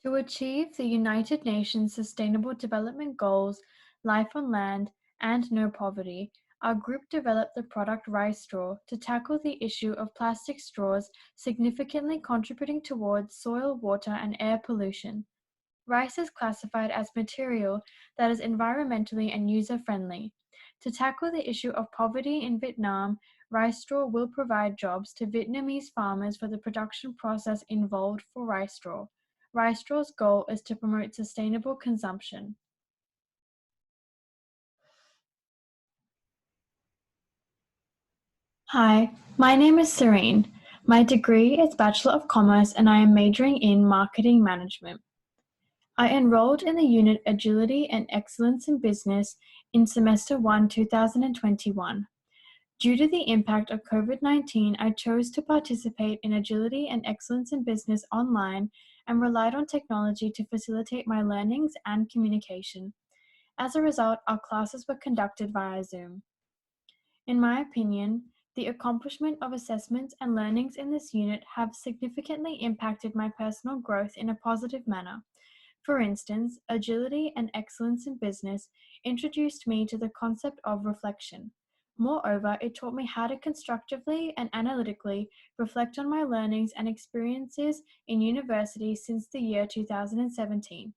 To achieve the United Nations Sustainable Development Goals, Life on Land, and No Poverty, our group developed the product rice straw to tackle the issue of plastic straws significantly contributing towards soil, water, and air pollution. Rice is classified as material that is environmentally and user-friendly. To tackle the issue of poverty in Vietnam, rice straw will provide jobs to Vietnamese farmers for the production process involved for rice straw. Rice straw's goal is to promote sustainable consumption. Hi, my name is Serene. My degree is Bachelor of Commerce and I am majoring in Marketing Management. I enrolled in the unit Agility and Excellence in Business in Semester 1, 2021. Due to the impact of COVID-19, I chose to participate in Agility and Excellence in Business online and relied on technology to facilitate my learnings and communication. As a result, our classes were conducted via Zoom. In my opinion, the accomplishment of assessments and learnings in this unit have significantly impacted my personal growth in a positive manner. For instance, agility and excellence in business introduced me to the concept of reflection. Moreover, it taught me how to constructively and analytically reflect on my learnings and experiences in university since the year 2017.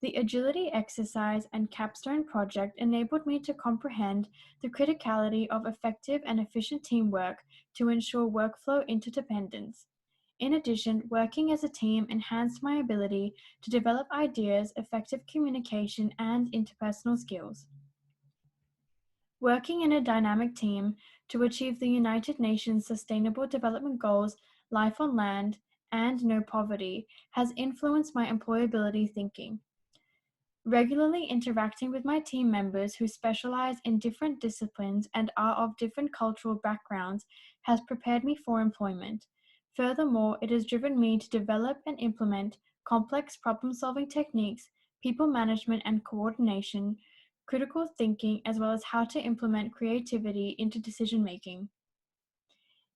The agility exercise and Capstone project enabled me to comprehend the criticality of effective and efficient teamwork to ensure workflow interdependence. In addition, working as a team enhanced my ability to develop ideas, effective communication, and interpersonal skills. Working in a dynamic team to achieve the United Nations Sustainable Development Goals, Life on Land, and No Poverty has influenced my employability thinking. Regularly interacting with my team members who specialize in different disciplines and are of different cultural backgrounds has prepared me for employment. Furthermore, it has driven me to develop and implement complex problem-solving techniques, people management and coordination, critical thinking, as well as how to implement creativity into decision-making.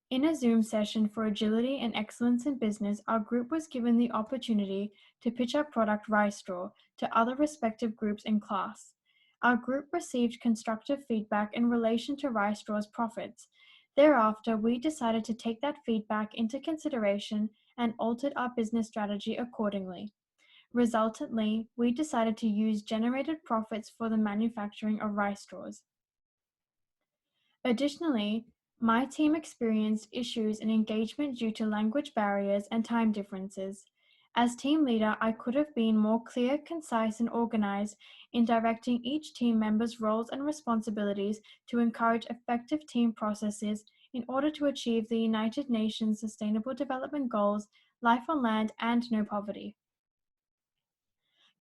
In a Zoom session for Agility and Excellence in Business, our group was given the opportunity to pitch our product Rice Straw to other respective groups in class. Our group received constructive feedback in relation to Rice Straw's profits. Thereafter, we decided to take that feedback into consideration and altered our business strategy accordingly. Resultantly, we decided to use generated profits for the manufacturing of rice straws. Additionally, my team experienced issues in engagement due to language barriers and time differences. As team leader, I could have been more clear, concise, and organized in directing each team member's roles and responsibilities to encourage effective team processes in order to achieve the United Nations Sustainable Development Goals, Life on Land, and No Poverty.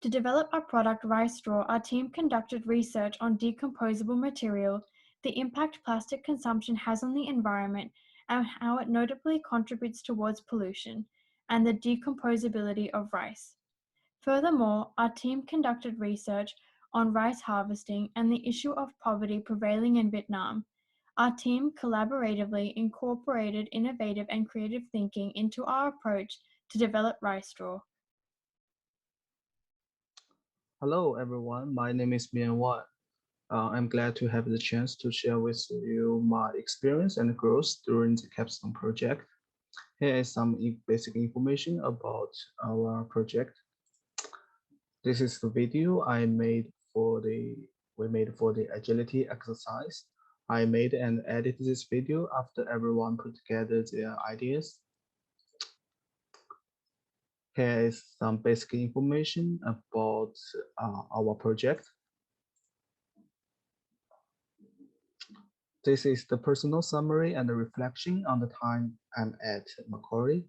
To develop our product rice straw, our team conducted research on decomposable material, the impact plastic consumption has on the environment, and how it notably contributes towards pollution, and the decomposability of rice. Furthermore, our team conducted research on rice harvesting and the issue of poverty prevailing in Vietnam. Our team collaboratively incorporated innovative and creative thinking into our approach to develop rice straw. Hello, everyone. My name is Mian Wan. I'm glad to have the chance to share with you my experience and growth during the Capstone project. Here is some basic information about our project. This is the video I made for the agility exercise. I made and edited this video after everyone put together their ideas. Here is some basic information about our project. This is the personal summary and the reflection on the time I'm at Macquarie.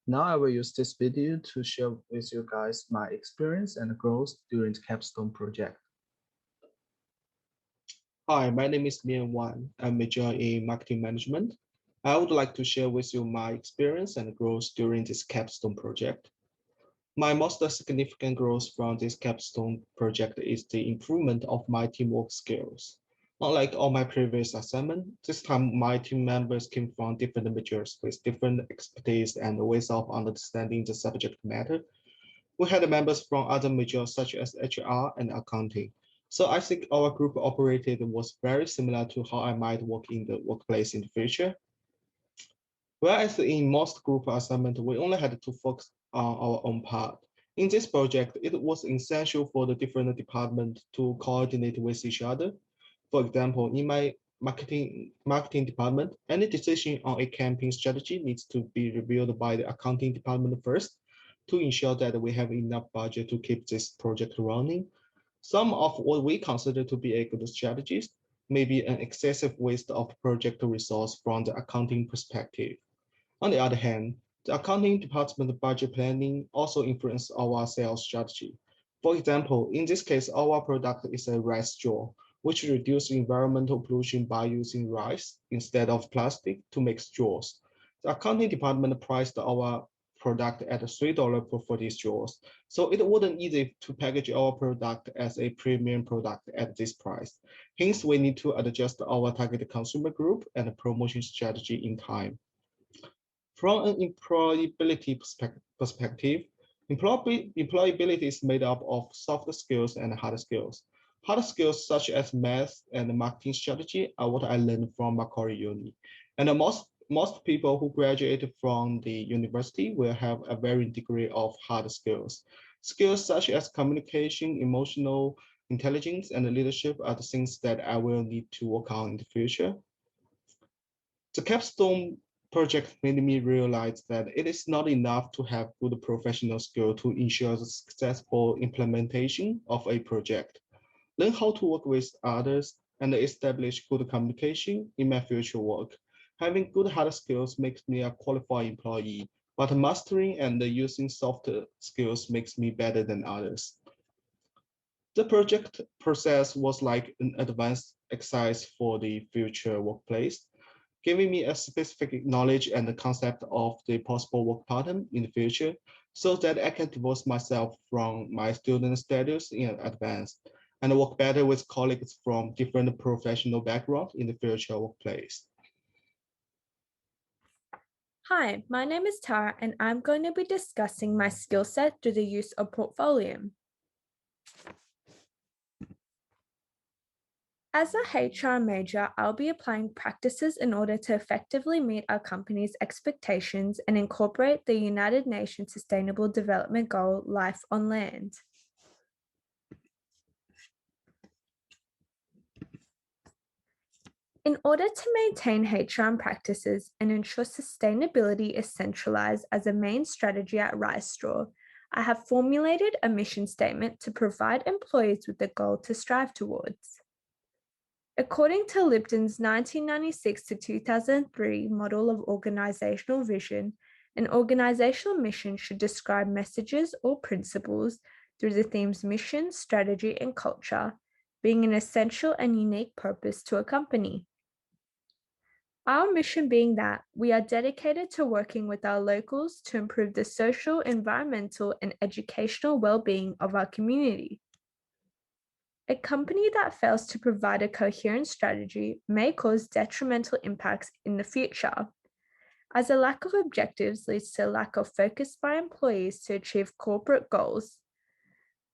Now I will use this video to share with you guys my experience and growth during the Capstone project. Hi, my name is Mian Wan. I'm majoring in marketing management. I would like to share with you my experience and growth during this Capstone project. My most significant growth from this Capstone project is the improvement of my teamwork skills. Unlike all my previous assignment, this time my team members came from different majors with different expertise and ways of understanding the subject matter. We had members from other majors such as HR and accounting. So I think our group operated was very similar to how I might work in the workplace in the future. Whereas in most group assignments, we only had to focus on our own part. In this project, it was essential for the different departments to coordinate with each other. For example, in my marketing department, any decision on a campaign strategy needs to be reviewed by the accounting department first to ensure that we have enough budget to keep this project running. Some of what we consider to be a good strategies may be an excessive waste of project resource from the accounting perspective. On the other hand, the accounting department budget planning also influences our sales strategy. For example, in this case, our product is a rice straw, which reduces environmental pollution by using rice instead of plastic to make straws. The accounting department priced our product at $3 per 40 straws, so it wasn't easy to package our product as a premium product at this price. Hence, we need to adjust our target consumer group and promotion strategy in time. From an employability perspective, employability is made up of soft skills and hard skills. Hard skills such as math and marketing strategy are what I learned from Macquarie Uni. And most people who graduate from the university will have a varying degree of hard skills. Skills such as communication, emotional intelligence, and leadership are the things that I will need to work on in the future. The Capstone project made me realize that it is not enough to have good professional skill to ensure the successful implementation of a project. Learn how to work with others and establish good communication in my future work. Having good hard skills makes me a qualified employee, but mastering and using soft skills makes me better than others. The project process was like an advanced exercise for the future workplace, giving me a specific knowledge and the concept of the possible work pattern in the future so that I can divorce myself from my student status in advance and work better with colleagues from different professional backgrounds in the future workplace. Hi, my name is Tara and I'm going to be discussing my skill set through the use of portfolio. As a HR major, I'll be applying practices in order to effectively meet our company's expectations and incorporate the United Nations Sustainable Development Goal, Life on Land. In order to maintain HR practices and ensure sustainability is centralized as a main strategy at Rice Straw, I have formulated a mission statement to provide employees with a goal to strive towards. According to Lipton's 1996 to 2003 model of organizational vision, an organizational mission should describe messages or principles through the themes mission, strategy, and culture, being an essential and unique purpose to a company. Our mission being that we are dedicated to working with our locals to improve the social, environmental, and educational well-being of our community. A company that fails to provide a coherent strategy may cause detrimental impacts in the future, as a lack of objectives leads to a lack of focus by employees to achieve corporate goals,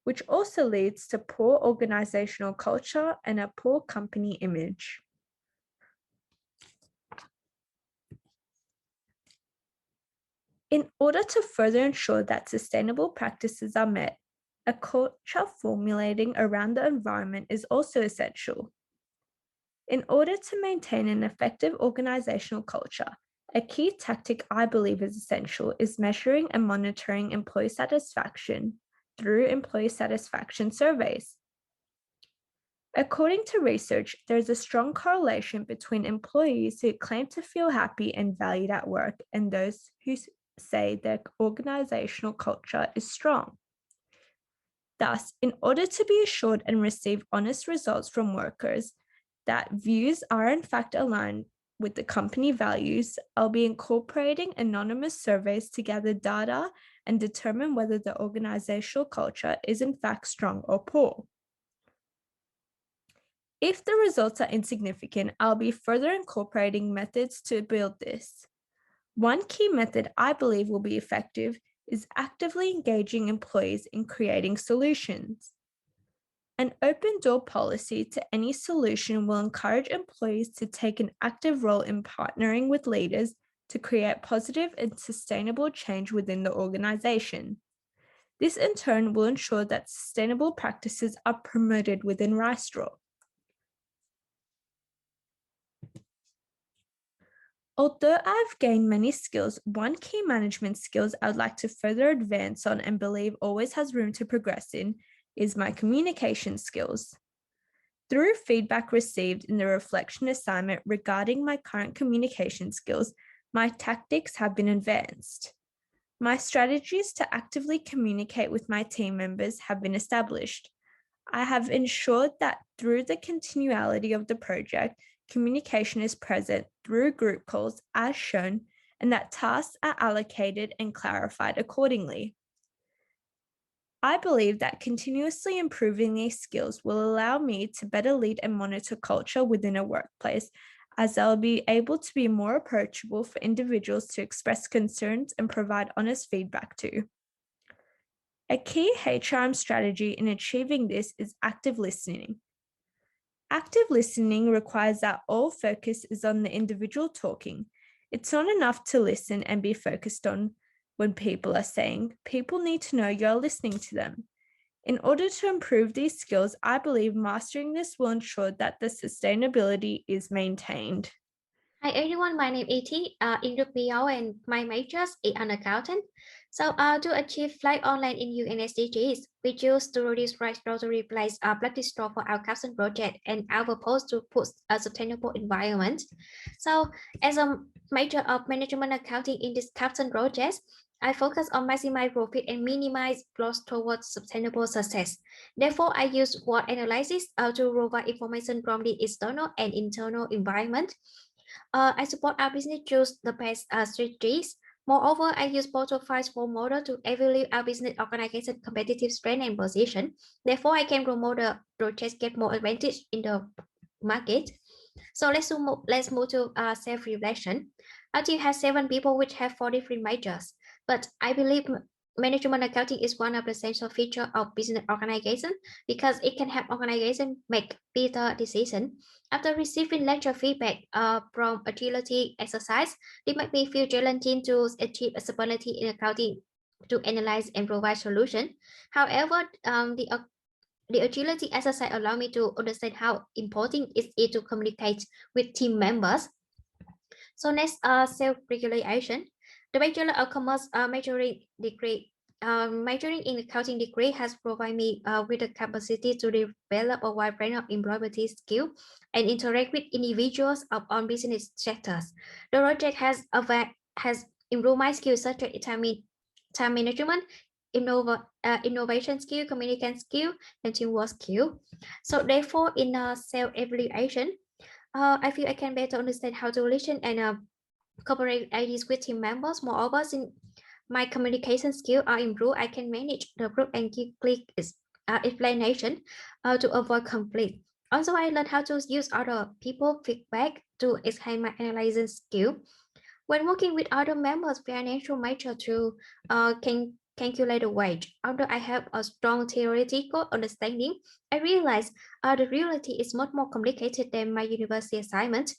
which also leads to poor organizational culture and a poor company image. In order to further ensure that sustainable practices are met, a culture formulating around the environment is also essential. In order to maintain an effective organizational culture, a key tactic I believe is essential is measuring and monitoring employee satisfaction through employee satisfaction surveys. According to research, there is a strong correlation between employees who claim to feel happy and valued at work and those who say their organizational culture is strong. Thus, in order to be assured and receive honest results from workers that views are in fact aligned with the company values, I'll be incorporating anonymous surveys to gather data and determine whether the organizational culture is in fact strong or poor. If the results are insignificant, I'll be further incorporating methods to build this. One key method I believe will be effective is actively engaging employees in creating solutions. An open door policy to any solution will encourage employees to take an active role in partnering with leaders to create positive and sustainable change within the organization. This in turn will ensure that sustainable practices are promoted within RiceStraw. Although I've gained many skills, one key management skills I would like to further advance on and believe always has room to progress in is my communication skills. Through feedback received in the reflection assignment regarding my current communication skills, my tactics have been advanced. My strategies to actively communicate with my team members have been established. I have ensured that through the continuality of the project, communication is present through group calls as shown, and that tasks are allocated and clarified accordingly. I believe that continuously improving these skills will allow me to better lead and monitor culture within a workplace, as I'll be able to be more approachable for individuals to express concerns and provide honest feedback to. A key HRM strategy in achieving this is active listening. Active listening requires that all focus is on the individual talking. It's not enough to listen and be focused on when people are saying. People need to know you're listening to them. In order to improve these skills, I believe mastering this will ensure that the sustainability is maintained. Hi everyone, my name is E.T. In Group BO and my major is an accountant. So to achieve flight online in UN SDGs, we choose to reduce rice straw to replace plastic straw for our Capstone project and our purpose to push a sustainable environment. So as a major of management accounting in this Capstone project, I focus on maximize profit and minimize loss towards sustainable success. Therefore, I use SWOT analysis to provide information from the external and internal environment. I support our business choose the best strategies. Moreover, I use both of five for model to evaluate our business organization competitive strength and position. Therefore, I can promote the project get more advantage in the market. So let's move to self-reflection. Our team has 7 people which have 4 different majors, but I believe management accounting is one of the essential features of business organization because it can help organization make better decisions. After receiving lecture feedback from agility exercise, it might me feel challenging to achieve stability in accounting to analyze and provide solution. However, the agility exercise allow me to understand how important it is to communicate with team members. So next, self-regulation. The Bachelor of Commerce majoring in accounting degree has provided me with the capacity to develop a wide range of employability skills and interact with individuals of all business sectors. The project has improved my skills such as time management, innovation skill, communication skill, and teamwork skill. So therefore, in self-evaluation, I feel I can better understand how to listen and cooperate ideas with team members. Moreover, since my communication skills are improved, I can manage the group and give clear explanation to avoid conflict. Also, I learned how to use other people feedback to enhance my analyzing skill. When working with other members, financial major to can calculate the wage. Although I have a strong theoretical understanding, I realize the reality is much more complicated than my university assignment.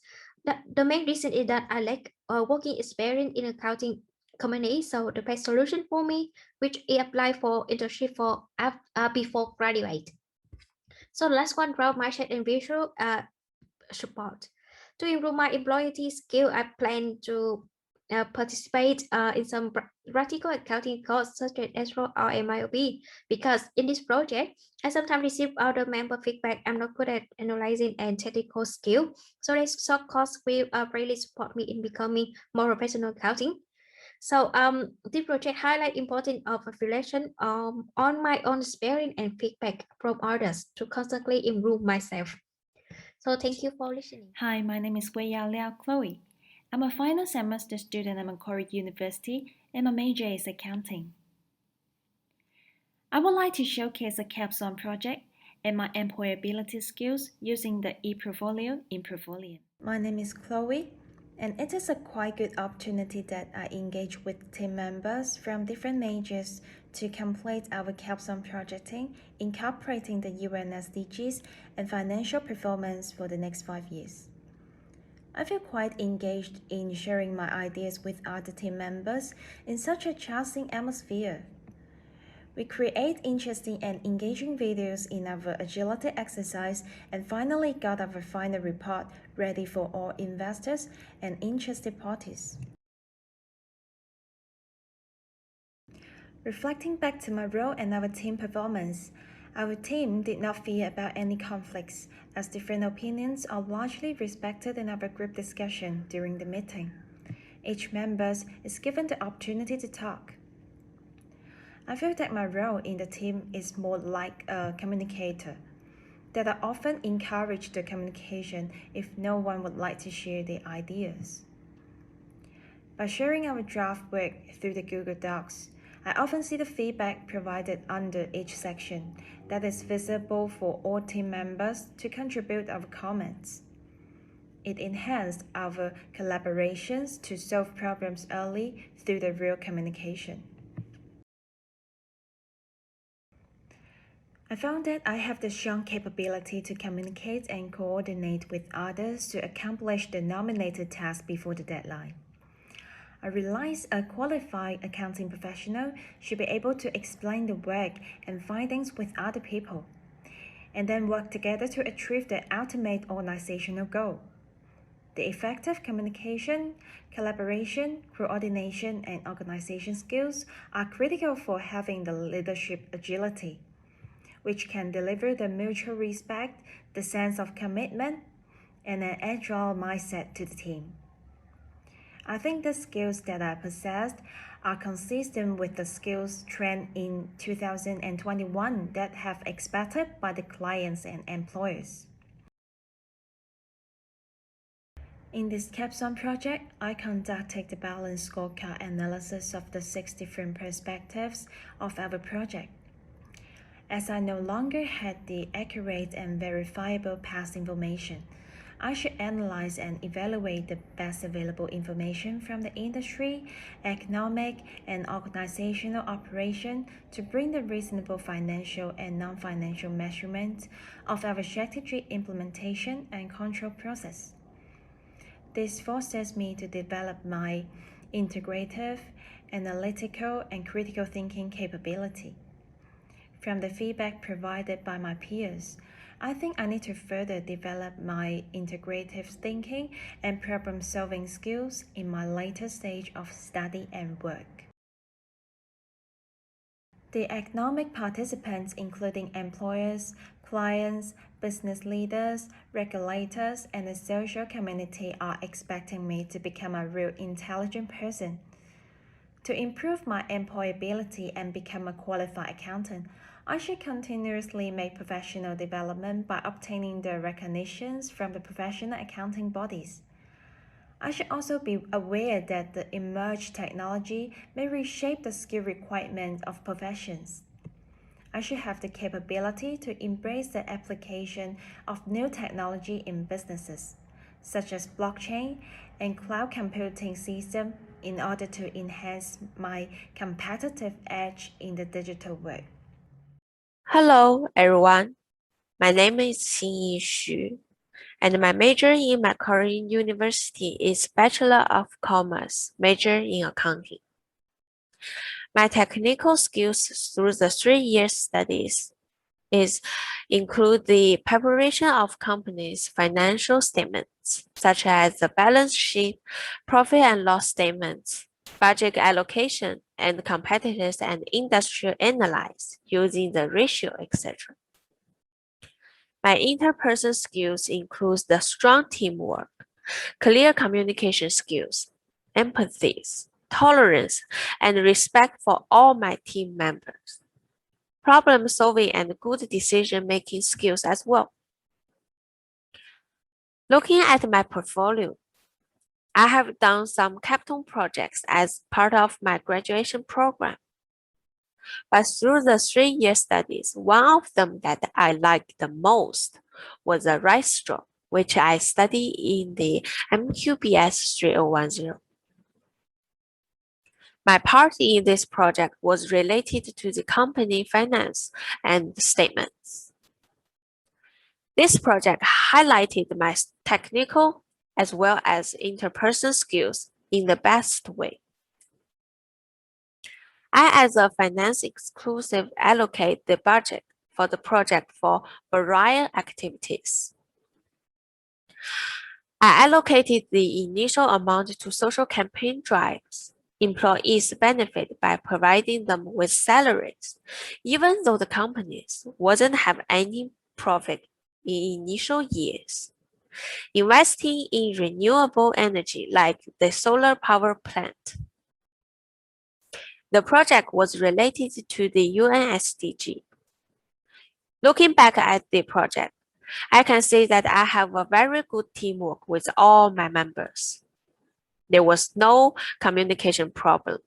The main reason is that I lack working experience in accounting company, so the best solution for me, which I apply for internship for before graduate. So the last one, growth mindset and visual support. To improve my employee skill, I plan to participate in some practical accounting courses such as Escrow or MIOB because in this project, I sometimes receive other member feedback I'm not good at analyzing and technical skill. So this short course will really support me in becoming more professional accounting. So this project highlight importance of reflection on my own experience and feedback from others to constantly improve myself. So thank you for listening. Hi, my name is Weya Liao Chloe. I'm a final semester student at Macquarie University and my major is accounting. I would like to showcase a capstone project and my employability skills using the e-portfolio in Portfolio. My name is Chloe, and it is a quite good opportunity that I engage with team members from different majors to complete our Capstone projecting, incorporating the UN SDGs and financial performance for the next 5 years. I feel quite engaged in sharing my ideas with other team members in such a charming atmosphere. We create interesting and engaging videos in our agility exercise and finally got our final report ready for all investors and interested parties. Reflecting back to my role and our team performance, our team did not fear about any conflicts, as different opinions are largely respected in our group discussion during the meeting. Each member is given the opportunity to talk. I feel that my role in the team is more like a communicator, that I often encourage the communication if no one would like to share their ideas. By sharing our draft work through the Google Docs, I often see the feedback provided under each section that is visible for all team members to contribute our comments. It enhanced our collaborations to solve problems early through the real communication. I found that I have the strong capability to communicate and coordinate with others to accomplish the nominated task before the deadline. I realize a qualified accounting professional should be able to explain the work and findings with other people, and then work together to achieve the ultimate organizational goal. The effective communication, collaboration, coordination, and organization skills are critical for having the leadership agility, which can deliver the mutual respect, the sense of commitment, and an agile mindset to the team. I think the skills that I possessed are consistent with the skills trend in 2021 that have expected by the clients and employers. In this Capstone project, I conducted the balanced scorecard analysis of the 6 different perspectives of our project. As I no longer had the accurate and verifiable past information, I should analyze and evaluate the best available information from the industry, economic, and organizational operation to bring the reasonable financial and non-financial measurements of our strategy implementation and control process. This forces me to develop my integrative, analytical, and critical thinking capability. From the feedback provided by my peers, I think I need to further develop my integrative thinking and problem-solving skills in my later stage of study and work. The economic participants, including employers, clients, business leaders, regulators, and the social community, are expecting me to become a real intelligent person. To improve my employability and become a qualified accountant, I should continuously make professional development by obtaining the recognitions from the professional accounting bodies. I should also be aware that the emerged technology may reshape the skill requirements of professions. I should have the capability to embrace the application of new technology in businesses, such as blockchain and cloud computing systems, in order to enhance my competitive edge in the digital world. Hello, everyone. My name is Xinyi Xu, and my major in Macquarie University is Bachelor of Commerce, major in accounting. My technical skills through the 3-year studies include the preparation of companies' financial statements, such as the balance sheet, profit and loss statements, budget allocation, and competitors and industry analysis using the ratio, etc. My interpersonal skills include the strong teamwork, clear communication skills, empathy, tolerance, and respect for all my team members, problem solving and good decision making skills as well. Looking at my portfolio, I have done some Capstone projects as part of my graduation program. But through the 3-year studies, one of them that I liked the most was the rice straw, which I studied in the MQBS 3010. My part in this project was related to the company finance and statements. This project highlighted my technical as well as interpersonal skills in the best way. I, as a finance exclusive, allocate the budget for the project for various activities. I allocated the initial amount to social campaign drives. Employees benefit by providing them with salaries, even though the companies wouldn't have any profit in initial years. Investing in renewable energy like the solar power plant. The project was related to the UN SDG. Looking back at the project, I can say that I have a very good teamwork with all my members. There was no communication problem.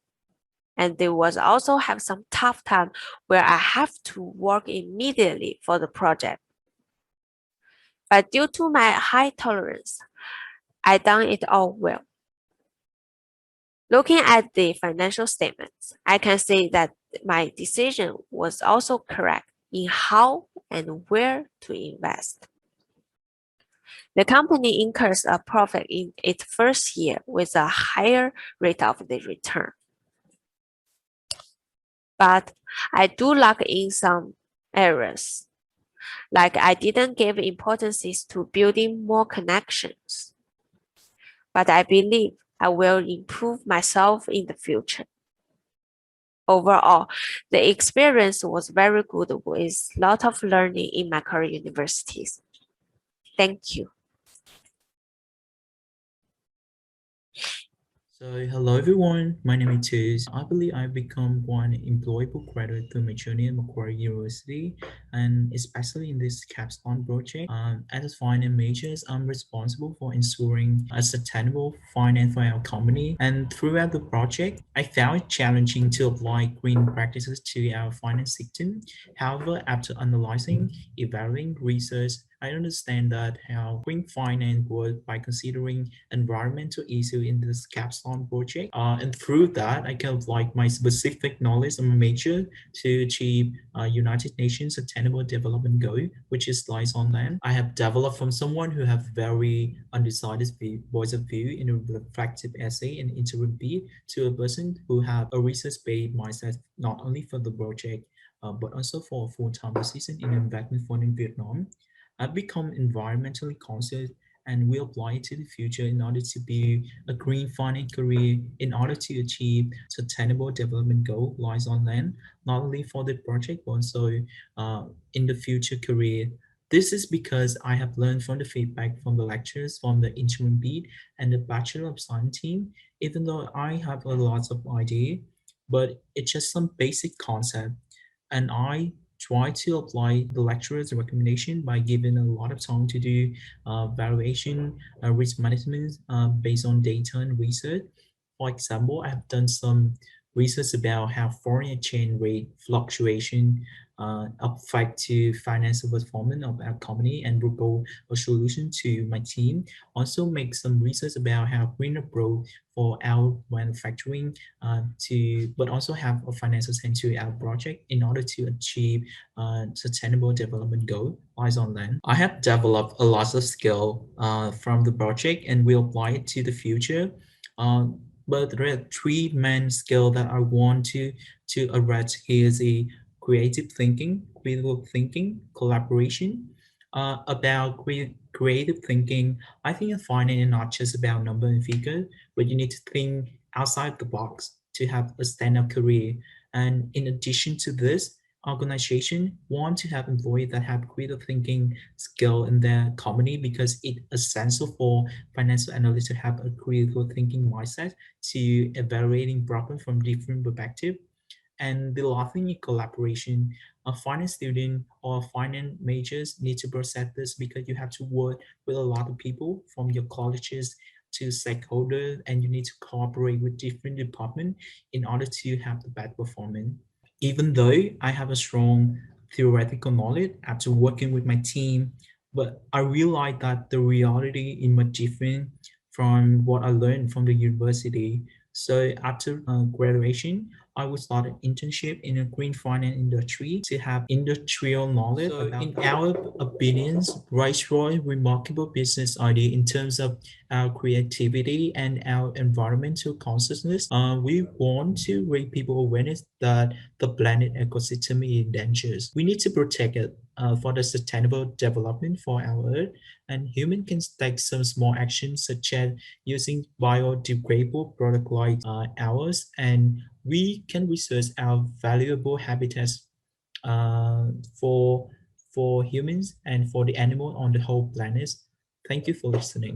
And there was also have some tough time where I have to work immediately for the project. But due to my high tolerance, I done it all well. Looking at the financial statements, I can say that my decision was also correct in how and where to invest. The company incurs a profit in its first year with a higher rate of the return. But I do lack in some areas, like I didn't give importance to building more connections. But I believe I will improve myself in the future. Overall, the experience was very good with a lot of learning in Macquarie universities. Thank you. So hello everyone, my name is Tiz. I believe I've become one employable graduate through my journey at Macquarie University, and especially in this Capstone project. As a finance major, I'm responsible for ensuring a sustainable finance for our company. And throughout the project, I found it challenging to apply green practices to our finance system. However, after analyzing, evaluating research, I understand that how green finance works by considering environmental issues in this Capstone project. And through that, I can apply my specific knowledge of my major to achieve United Nations Sustainable Development Goal, which is lies on land. I have developed from someone who have very undecided voice of view in a reflective essay and interim bid to a person who have a research-based mindset, not only for the project, but also for a full-time position in investment fund in Vietnam. I've become environmentally conscious and will apply it to the future in order to be a green finance career in order to achieve sustainable development goal lies on land, not only for the project, but also in the future career. This is because I have learned from the feedback from the lectures from the interim bid and the Bachelor of Science team, even though I have a lot of idea, but it's just some basic concept. And I try to apply the lecturer's recommendation by giving a lot of time to do valuation, risk management based on data and research. For example, I have done some research about how foreign exchange rate fluctuation affect to financial performance of our company and propose a solution to my team. Also make some research about how green approach for our manufacturing but also have a financial sense to our project in order to achieve sustainable development goal lies on land. I have developed a lot of skill from the project and will apply it to the future. But there are three main skills that I want to address here is a creative thinking, critical thinking, collaboration. About creative thinking, I think finance is not just about number and figure, but you need to think outside the box to have a stand-up career. And in addition to this, organization want to have employees that have critical thinking skill in their company because it's essential for financial analysts to have a critical thinking mindset to evaluating problems from different perspectives. And the last thing is collaboration. A finance student or finance majors need to process this because you have to work with a lot of people from your colleges to stakeholders, and you need to cooperate with different departments in order to have the best performance. Even though I have a strong theoretical knowledge after working with my team, but I realized that the reality is much different from what I learned from the university. So after graduation, I will start an internship in a green finance industry to have industrial knowledge. So about in our opinions, Rice-Roy remarkable business idea in terms of our creativity and our environmental consciousness. We want to raise people awareness that the planet ecosystem is in danger. We need to protect it for the sustainable development for our Earth, and humans can take some small actions such as using biodegradable product like ours, and we can research our valuable habitats uh, for humans and for the animal on the whole planet. Thank you for listening.